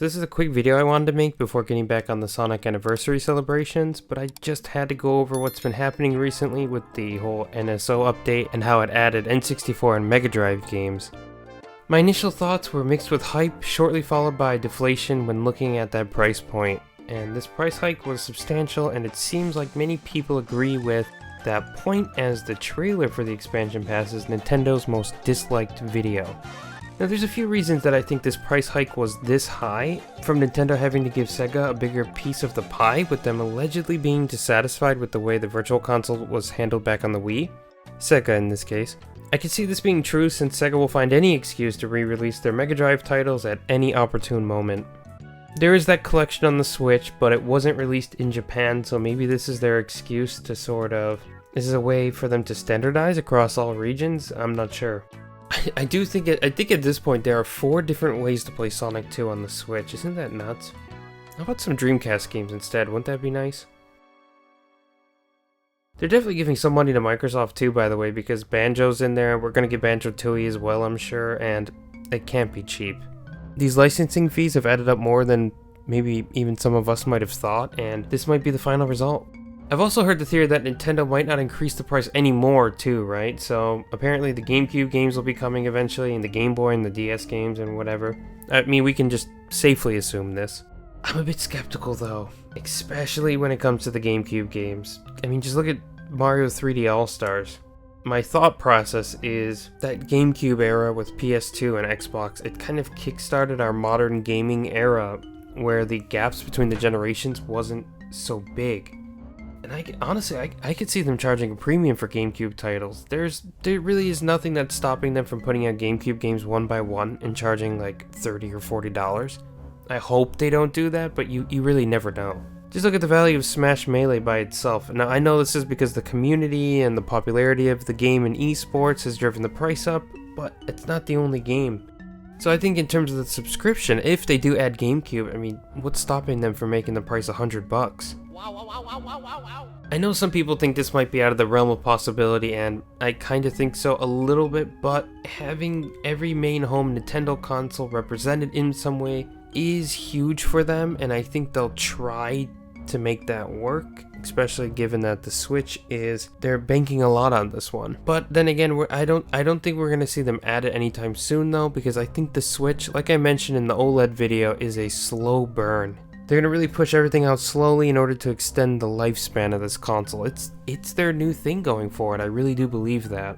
So this is a quick video I wanted to make before getting back on the Sonic anniversary celebrations, but I just had to go over what's been happening recently with the whole NSO update and how it added N64 and Mega Drive games. My initial thoughts were mixed with hype, shortly followed by deflation when looking at that price point. And this price hike was substantial, and it seems like many people agree with that point, as the trailer for the expansion pass is Nintendo's most disliked video. Now there's a few reasons that I think this price hike was this high, from Nintendo having to give Sega a bigger piece of the pie, with them allegedly being dissatisfied with the way the Virtual Console was handled back on the Wii. Sega in this case. I can see this being true since Sega will find any excuse to re-release their Mega Drive titles at any opportune moment. There is that collection on the Switch, but it wasn't released in Japan, so maybe this is their excuse to this is a way for them to standardize across all regions. I'm not sure. I think at this point there are 4 different ways to play Sonic 2 on the Switch. Isn't that nuts? How about some Dreamcast games instead? Wouldn't that be nice? They're definitely giving some money to Microsoft too, by the way, because Banjo's in there. We're gonna get Banjo-Tooie as well, I'm sure, and it can't be cheap. These licensing fees have added up more than maybe even some of us might have thought, and this might be the final result. I've also heard the theory that Nintendo might not increase the price anymore too, right? So apparently the GameCube games will be coming eventually, and the Game Boy and the DS games and whatever. I mean, we can just safely assume this. I'm a bit skeptical though, especially when it comes to the GameCube games. I mean, just look at Mario 3D All-Stars. My thought process is that GameCube era with PS2 and Xbox, it kind of kickstarted our modern gaming era where the gaps between the generations wasn't so big. And I could see them charging a premium for GameCube titles. There really is nothing that's stopping them from putting out GameCube games one by one and charging like $30 or $40. I hope they don't do that, but you really never know. Just look at the value of Smash Melee by itself. Now I know this is because the community and the popularity of the game in esports has driven the price up, but it's not the only game. So I think in terms of the subscription, if they do add GameCube, I mean, what's stopping them from making the price $100? I know some people think this might be out of the realm of possibility, and I kinda think so a little bit, but having every main home Nintendo console represented in some way is huge for them, and I think they'll try to make that work, especially given that the Switch they're banking a lot on this one. But then again, I don't think we're gonna see them add it anytime soon though, because I think the Switch, like I mentioned in the OLED video, is a slow burn. They're gonna really push everything out slowly in order to extend the lifespan of this console. It's their new thing going forward. I really do believe that.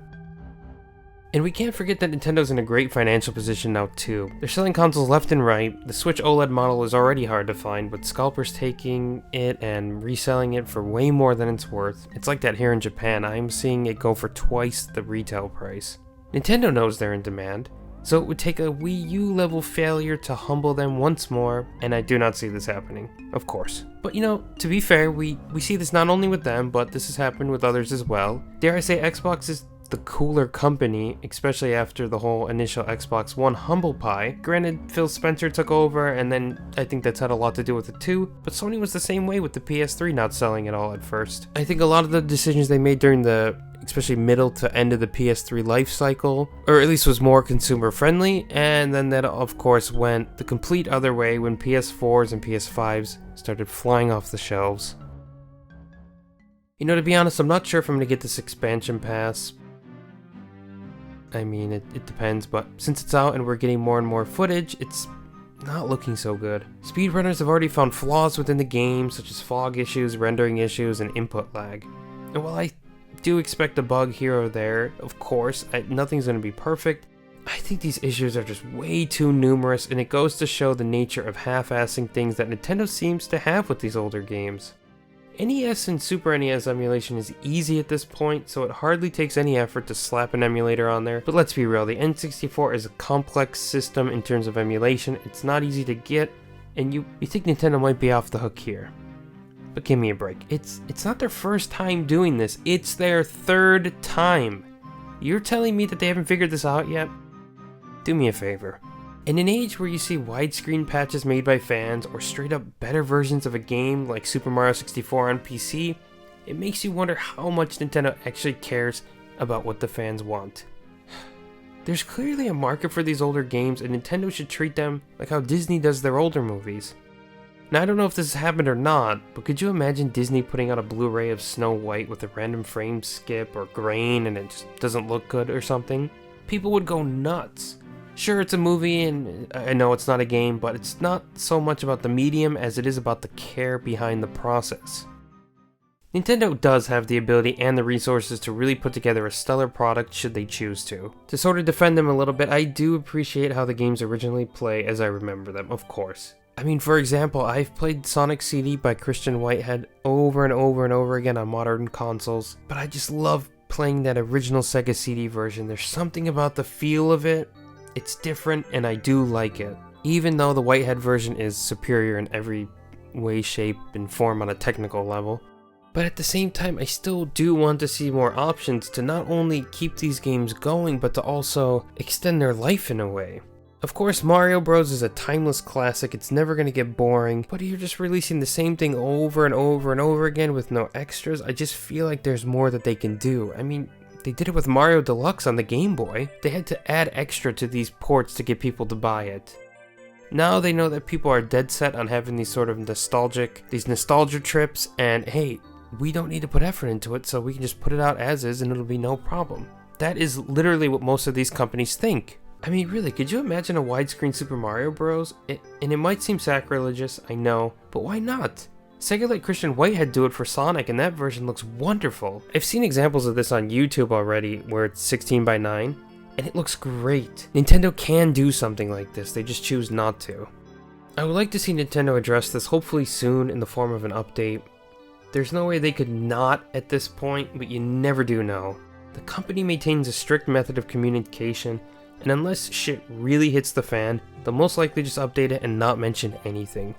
And we can't forget that Nintendo's in a great financial position now too. They're selling consoles left and right. The Switch OLED model is already hard to find, with scalpers taking it and reselling it for way more than it's worth. It's like that here in Japan. I'm seeing it go for twice the retail price. Nintendo knows they're in demand, so it would take a Wii U level failure to humble them once more, and I do not see this happening, of course. But you know, to be fair, we see this not only with them, but this has happened with others as well. Dare I say Xbox is the cooler company, especially after the whole initial Xbox One humble pie. Granted, Phil Spencer took over, and then I think that's had a lot to do with it too, but Sony was the same way with the PS3 not selling at all at first. I think a lot of the decisions they made during the especially middle to end of the PS3 life cycle, or at least was more consumer friendly, and then that of course went the complete other way when PS4s and PS5s started flying off the shelves. You know, to be honest, I'm not sure if I'm going to get this expansion pass. I mean, it depends, but since it's out and we're getting more and more footage, it's not looking so good. Speedrunners have already found flaws within the game, such as fog issues, rendering issues, and input lag. And while I do expect a bug here or there, of course, nothing's going to be perfect, I think these issues are just way too numerous, and it goes to show the nature of half-assing things that Nintendo seems to have with these older games. NES and Super NES emulation is easy at this point, so it hardly takes any effort to slap an emulator on there. But let's be real, the N64 is a complex system in terms of emulation. It's not easy to get, and you think Nintendo might be off the hook here. But give me a break. It's not their first time doing this, it's their 3rd time. You're telling me that they haven't figured this out yet? Do me a favor. In an age where you see widescreen patches made by fans, or straight up better versions of a game like Super Mario 64 on PC, it makes you wonder how much Nintendo actually cares about what the fans want. There's clearly a market for these older games, and Nintendo should treat them like how Disney does their older movies. Now, I don't know if this has happened or not, but could you imagine Disney putting out a Blu-ray of Snow White with a random frame skip or grain and it just doesn't look good or something? People would go nuts. Sure, it's a movie and I know it's not a game, but it's not so much about the medium as it is about the care behind the process. Nintendo does have the ability and the resources to really put together a stellar product should they choose to. To sort of defend them a little bit, I do appreciate how the games originally play as I remember them, of course. I mean, for example, I've played Sonic CD by Christian Whitehead over and over and over again on modern consoles, but I just love playing that original Sega CD version. There's something about the feel of it, it's different, and I do like it. Even though the Whitehead version is superior in every way, shape, and form on a technical level. But at the same time, I still do want to see more options to not only keep these games going, but to also extend their life in a way. Of course, Mario Bros. Is a timeless classic, it's never going to get boring, but you're just releasing the same thing over and over and over again with no extras. I just feel like there's more that they can do. I mean, they did it with Mario Deluxe on the Game Boy. They had to add extra to these ports to get people to buy it. Now they know that people are dead set on having these sort of nostalgia trips, and hey, we don't need to put effort into it, so we can just put it out as is and it'll be no problem. That is literally what most of these companies think. I mean, really, could you imagine a widescreen Super Mario Bros? And it might seem sacrilegious, I know, but why not? Sega let Christian Whitehead do it for Sonic, and that version looks wonderful. I've seen examples of this on YouTube already, where it's 16:9, and it looks great. Nintendo can do something like this, they just choose not to. I would like to see Nintendo address this hopefully soon in the form of an update. There's no way they could not at this point, but you never do know. The company maintains a strict method of communication, and unless shit really hits the fan, they'll most likely just update it and not mention anything.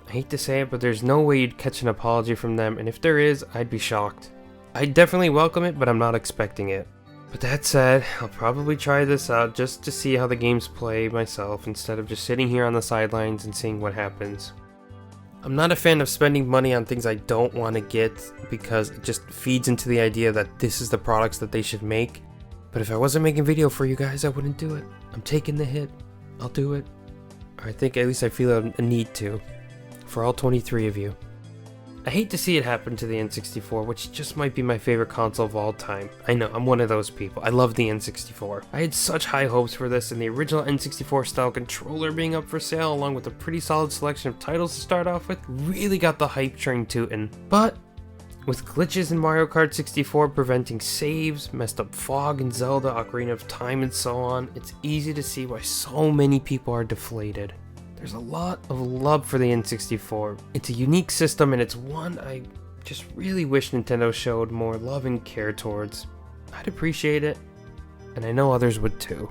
I hate to say it, but there's no way you'd catch an apology from them, and if there is, I'd be shocked. I'd definitely welcome it, but I'm not expecting it. But that said, I'll probably try this out just to see how the games play myself, instead of just sitting here on the sidelines and seeing what happens. I'm not a fan of spending money on things I don't want to get, because it just feeds into the idea that this is the products that they should make. But if I wasn't making video for you guys, I wouldn't do it. I'm taking the hit. I'll do it. Or I think at least I feel a need to. For all 23 of you. I hate to see it happen to the N64, which just might be my favorite console of all time. I know, I'm one of those people. I love the N64. I had such high hopes for this, and the original N64 style controller being up for sale, along with a pretty solid selection of titles to start off with, really got the hype train tootin'. But with glitches in Mario Kart 64 preventing saves, messed up fog in Zelda, Ocarina of Time, and so on, it's easy to see why so many people are deflated. There's a lot of love for the N64. It's a unique system, and it's one I just really wish Nintendo showed more love and care towards. I'd appreciate it, and I know others would too.